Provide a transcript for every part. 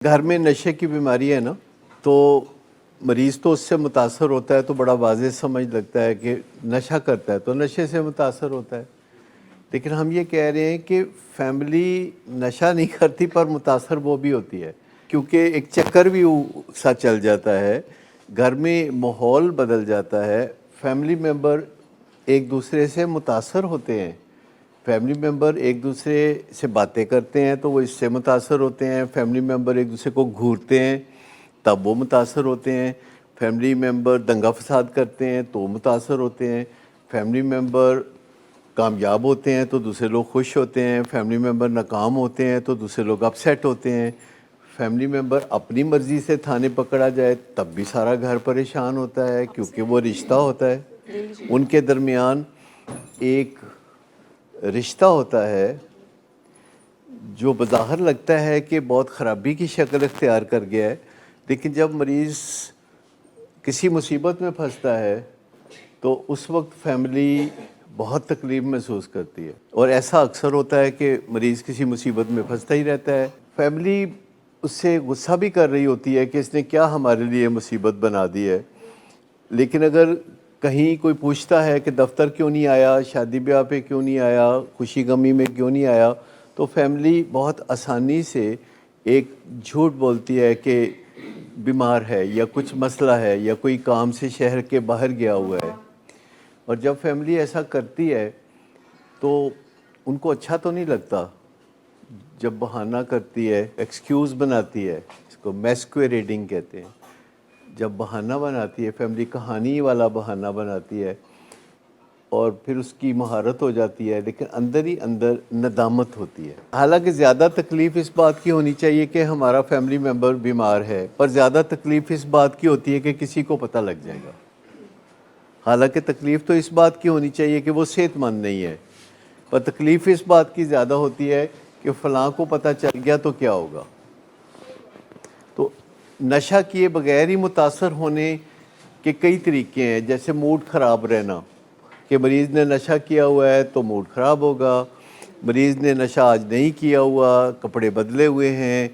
घर में नशे की बीमारी है ना, तो मरीज़ तो उससे मुतासर होता है, तो बड़ा वाज़ेह समझ लगता है कि नशा करता है तो नशे से मुतासर होता है। लेकिन हम ये कह रहे हैं कि फैमिली नशा नहीं करती पर मुतासर वो भी होती है, क्योंकि एक चक्कर भी सा चल जाता है, घर में माहौल बदल जाता है, फैमिली मेम्बर एक दूसरे से मुतासर होते हैं। फैमिली मेम्बर एक दूसरे से बातें करते हैं तो वो इससे मुतासर होते हैं, फैमिली मेम्बर एक दूसरे को घूरते हैं तब वो मुतासर होते हैं, फैमिली मेम्बर दंगा फसाद करते हैं तो मुतासर होते हैं, फैमिली मेम्बर कामयाब होते हैं तो दूसरे लोग खुश होते हैं, फैमिली मेम्बर नाकाम होते हैं तो दूसरे लोग अपसेट होते हैं, फैमिली मेम्बर अपनी मर्ज़ी से थाने पकड़ा जाए तब भी सारा घर परेशान होता है, क्योंकि वो रिश्ता होता है। उनके दरमियान एक रिश्ता होता है जो बज़ाहिर लगता है कि बहुत ख़राबी की शक्ल इख्तियार कर गया है, लेकिन जब मरीज़ किसी मुसीबत में फंसता है तो उस वक्त फैमिली बहुत तकलीफ़ महसूस करती है, और ऐसा अक्सर होता है कि मरीज़ किसी मुसीबत में फंसता ही रहता है। फैमिली उससे गुस्सा भी कर रही होती है कि इसने क्या हमारे लिए मुसीबत बना दी है, लेकिन अगर कहीं कोई पूछता है कि दफ्तर क्यों नहीं आया, शादी ब्याह पे क्यों नहीं आया, खुशी गमी में क्यों नहीं आया, तो फैमिली बहुत आसानी से एक झूठ बोलती है कि बीमार है या कुछ मसला है या कोई काम से शहर के बाहर गया हुआ है। और जब फैमिली ऐसा करती है तो उनको अच्छा तो नहीं लगता, जब बहाना करती है, एक्सक्यूज़ बनाती है, इसको मैस्कुएरेडिंग कहते हैं। जब बहाना बनाती है फैमिली, कहानी वाला बहाना बनाती है और फिर उसकी महारत हो जाती है, लेकिन अंदर ही अंदर नदामत होती है। हालांकि ज़्यादा तकलीफ़ इस बात की होनी चाहिए कि हमारा फैमिली मेम्बर बीमार है, पर ज़्यादा तकलीफ़ इस बात की होती है कि किसी को पता लग जाएगा। हालांकि तकलीफ़ तो इस बात की होनी चाहिए कि वो सेहतमंद नहीं है, पर तकलीफ़ इस बात की ज़्यादा होती है कि फ़लाँ को पता चल गया तो क्या होगा। तो नशा किए बगैर ही मुतासर होने के कई तरीके हैं, जैसे मूड ख़राब रहना, कि मरीज़ ने नशा किया हुआ है तो मूड ख़राब होगा, मरीज़ ने नशा आज नहीं किया हुआ, कपड़े बदले हुए हैं,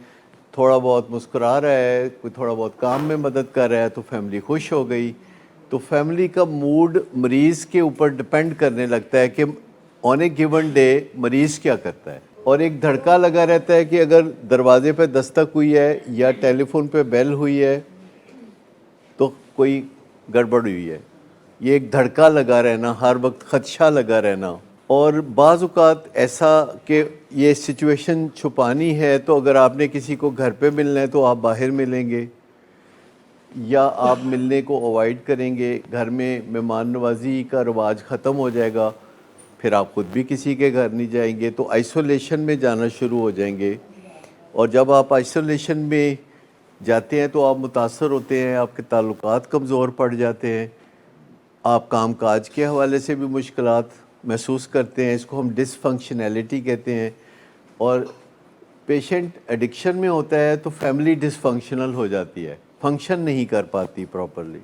थोड़ा बहुत मुस्कुरा रहा है, कोई थोड़ा बहुत काम में मदद कर रहा है तो फैमिली खुश हो गई। तो फैमिली का मूड मरीज़ के ऊपर डिपेंड करने लगता है कि ऑन ए गिवन डे मरीज़ क्या करता है, और एक धड़का लगा रहता है कि अगर दरवाजे पे दस्तक हुई है या टेलीफोन पे बेल हुई है तो कोई गड़बड़ हुई है। ये एक धड़का लगा रहना, हर वक्त ख़दशा लगा रहना। और बाज़ औक़ात ऐसा कि ये सिचुएशन छुपानी है तो अगर आपने किसी को घर पे मिलना है तो आप बाहर मिलेंगे या आप मिलने को अवॉइड करेंगे, घर में मेहमान नवाजी का रिवाज ख़त्म हो जाएगा, फिर आप ख़ुद भी किसी के घर नहीं जाएंगे तो आइसोलेशन में जाना शुरू हो जाएंगे। और जब आप आइसोलेशन में जाते हैं तो आप मुतासर होते हैं, आपके ताल्लुकात कमज़ोर पड़ जाते हैं, आप काम काज के हवाले से भी मुश्किलात महसूस करते हैं, इसको हम डिसफंक्शनैलिटी कहते हैं। और पेशेंट एडिक्शन में होता है तो फैमिली डिसफंक्शनल हो जाती है, फंक्शन नहीं कर पाती प्रॉपरली।